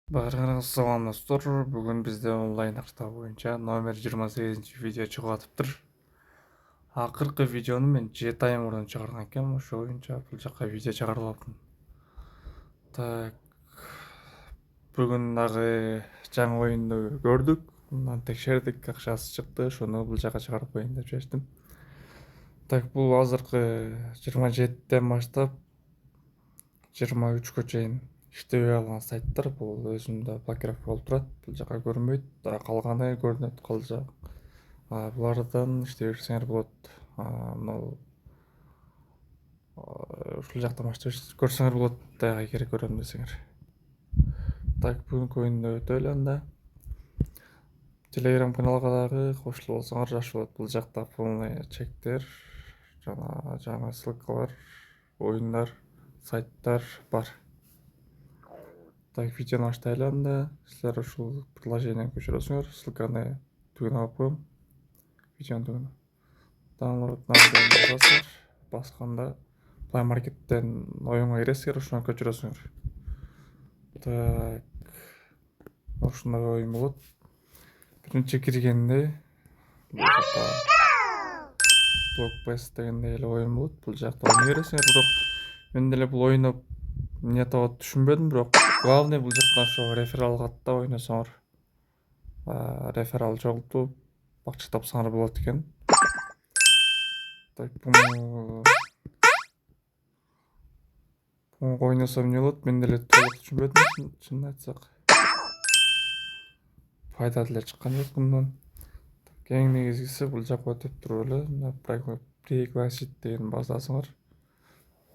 Баарыңарыңыз саламатсыздар. Бүгін бізде онлайн акча боюнча номер 28 видео чыгып атыптыр. Акыркы видеону мен 7 ай мурун чыгарган экенмин. Ошол боюнча бул жака видео чыгарып аптым. Так, бүгүн дагы жаңы оюнду көрдүк. Мындан текшердик, акчасы чыкты. Ошону бул жака чыгарып коеюн деп чечтим. Так, бул азыркы 27ден баштап 23кө чейин иштебей алган сайттар. Бул өзүндө блокировка болуп турат. Бул жака көрүнбөйт. Калганы көрүнөт. Калжа. Булардан иштей берсеңер болот. Мына ушул жактан баштап көрсөңөр болот. Дагы керек көрөм десеңер. Так, бүгүнкү оюнду өтө эле анда. Telegram каналга дагы кошулуп алсаңар жакшы болот. Бул жакта полный чектер, жана жаңы ссылкалар, оюндар, сайттар бар. Так, видеону баштайлы анда. Силер ушул приложениени көчүрөсүңөр. Ссылканы түгүнү алып коем. Видеонун түгүнү. Download басасыңар. Басканда Play Market'тен оюнга киресиңер, ошону көчүрөсүңөр. Так, ушундай оюн болот. Биринчи киргенде бул жакта Blockbase дегендей эле оюн болот. Бул жакта ойнай бересиңер, бирок мен деле бул оюнду эмне атап түшүнбөдүм, бирок главный бул жактан ошо реферал катта ойносоңор реферал жолтуп акча тапсаңар болот экен. Так, буну ойносом эмне болот? Мен деле толук түшүнбөдүм, чынын айтсак. Пайда деле чыккан жок мындан. Эң негизгиси бул жака өтүп туруп эле Prerequisite деген басасыңар.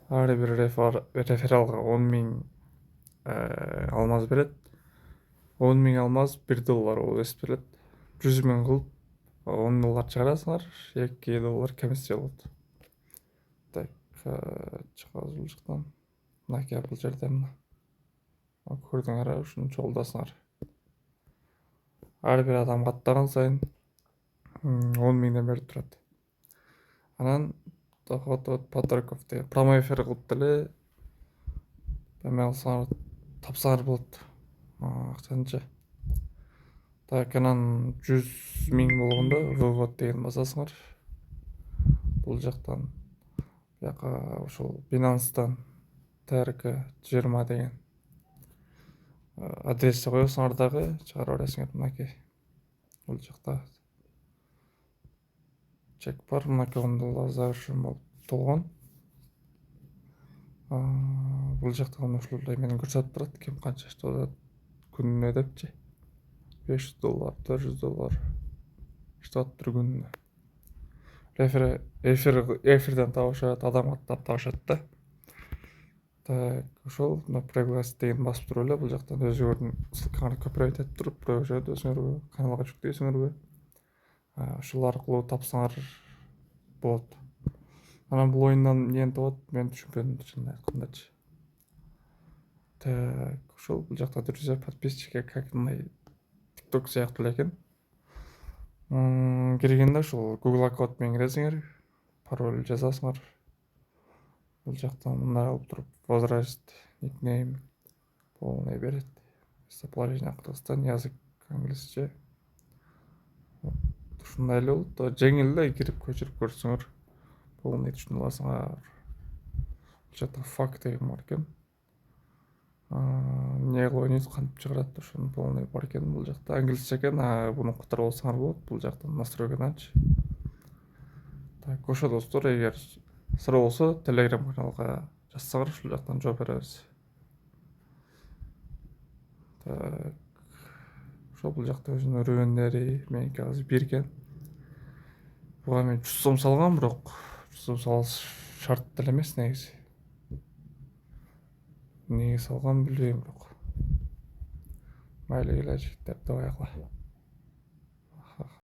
Ар бир рефералга 10.000 алмаз берет. 10.000 алмаз $1 болуп эсептелет. 100.000 кылып $10 чыгарасыңар, $2 комиссия болот. Так, чыгабыз бул жактан. Мынакей бул жерде мына. Көрдүңөр, ушуну чогулдасыңар. Ар бир адам каттаган сайын 10.000 берип турат. Анан доход от подарков деген прямой эфир кылып деле эме алсаңар, тапсаңар болот акчанычы. Так, анан 100.000 болгондо вывод деген басасыңар. Бул жактан бияка ошол Binance'тан TRK20 деген адрести коесуңар дагы чыгарып бересиңер. Мынакей бул жакта чек бар. Мынакей ондо завершен болуп толгон. Бул жактан ушул эмени көрсөтүп турат, ким канча иштеп атат күнүнө депчи. $500, $400 иштеп атыптыр күнүнө. Эфирден табышат, адам каттап табышат да. Так, ошол Prerequisite деген басып туруп эле бул жактан өзүңөрдүн ссылкаңарды көпүрөйтүп туруп, өчүрөсүңөрбү, каналга жүктөйсүңөрбү, ошол аркылуу тапсаңар болот. Анан бул оюндан эмне табат, мен түшүнбөдүм, чынын айткандачы. Так, ошол бул жакта друзья, подписчики, как мындай TikTok сыяктуу эле экен. Киргенде ошол Google аккаунт менен киресиңер, пароль жазасыңар. Бул жактан мындай алып туруп возраст, никнейм, полный берет. Местоположение Кыргызстан, язык англисче. Ушундай эле болот. Жеңил эле кирип көчүрүп көрсөңөр, полный түшүнүп аласыңар. Бул жакта факт деген бар экен. Эмне кылып ойнойт, кантип чыгарат, ошонун полный бар экен. Бул жакта англисче экен, буну кутарып алсаңар болот. Бул жактан настройкаданчы. Так, ошо достор, эгер суроо болсо Telegram каналга жазсаңар, ушул жактан жооп беребиз. Так, ошо бул жакта өзүнүн өрөөндөрү меники азыр бирген. Буга мен 100 сом салгам, бирок 100 сом салыш шарт деле эмес негизи. Неге салгам билбейм, бирок. Майлы эле жигиттер, давай кыла.